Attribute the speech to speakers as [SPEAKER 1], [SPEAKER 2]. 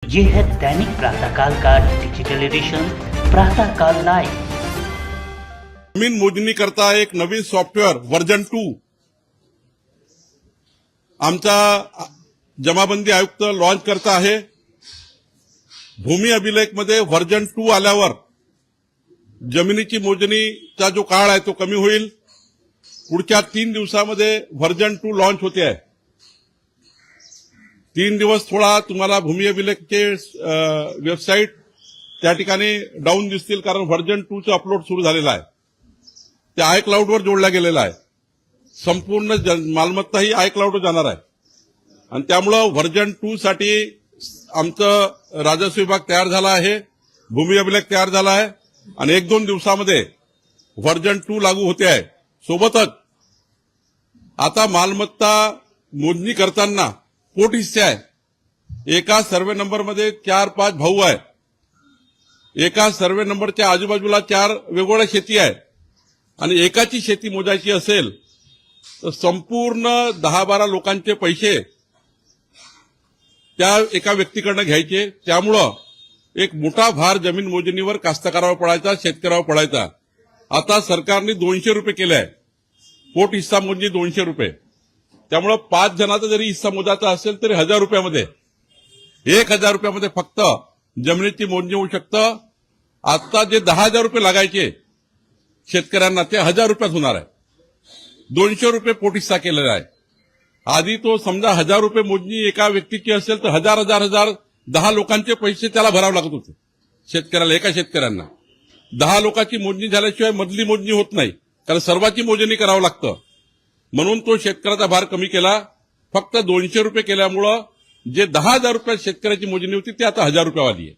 [SPEAKER 1] ये है दैनिक प्रातःकाल का डिजिटल एडिशन प्रातःकाल लाइव।
[SPEAKER 2] जमीन मोजणी करता एक नवीन सॉफ्टवेअर व्हर्जन 2 आमचा जमाबंदी आयुक्त लॉन्च करता आहे। भूमी अभिलेखमध्ये व्हर्जन 2 आल्यावर जमिनीची मोजणीचा जो काळ आहे तो कमी होईल। पुढच्या 3 दिवसामध्ये व्हर्जन 2 लॉन्च होते आहे। 3 दिवस थोडा तुम्हाला भूमी अभिलेखचे वेबसाईट त्या ठिकाणी डाऊन दिसतील, कारण व्हर्जन 2 चं अपलोड सुरू झालेलं आहे। ते आयक्लाउडवर जोडला गेलेला आहे। संपूर्ण मालमत्ता ही आयक्लाउडवर जाणार आहे आणि त्यामुळे व्हर्जन 2 साठी आमचं राजस्व विभाग तयार झाला आहे, भूमी अभिलेख तयार झाला आहे आणि 1-2 दिवसामध्ये व्हर्जन 2 लागू होते आहे। सोबतच आता मालमत्ता मोजणी करताना पोट हिस्से आहे। एका सर्वे नंबरमध्ये 4-5 भाऊ आहे। एका सर्वे नंबरच्या आजूबाजूला 4 वेगवेगळ्या शेती आहे आणि एकाची शेती मोजायची असेल तर संपूर्ण 10-12 लोकांचे पैसे त्या एका व्यक्तीकडनं घ्यायचे। त्यामुळं एक मोठा भार जमीन मोजणीवर कास्तकारावर पडायचा, शेतकऱ्यावर पडायचा। आता सरकारने 200 रुपये केले आहे। पोट हिस्सा मोजणी 200 रुपये। त्यामुळे 5 जणांचा जरी हिस्सा मोजायचा असेल तरी 1000 रुपयामध्ये 1000 रुपयामध्ये फक्त जमिनीची मोजणी होऊ शकतं। आता जे 10,000 रुपये लागायचे शेतकऱ्यांना ते 1000 रुपयात होणार आहे। 200 रुपये पोट हिस्सा केलेला आहे। आधी तो समजा 1000 रुपये मोजणी एका व्यक्तीची असेल तर 1000 10 लोकांचे पैसे त्याला भरावे लागत होते शेतकऱ्याला, एका शेतकऱ्यांना। 10 लोकांची मोजणी झाल्याशिवाय मधली मोजणी होत नाही, कारण सर्वांची मोजणी करावं लागतं। म्हणून तो शेतकऱ्याचा भार कमी केला। फक्त 200 रुपये केल्यामुळं जे 10,000 रुपये शेतकऱ्याची मोजणी होती ती आता 1000 रुपयावाली आहे।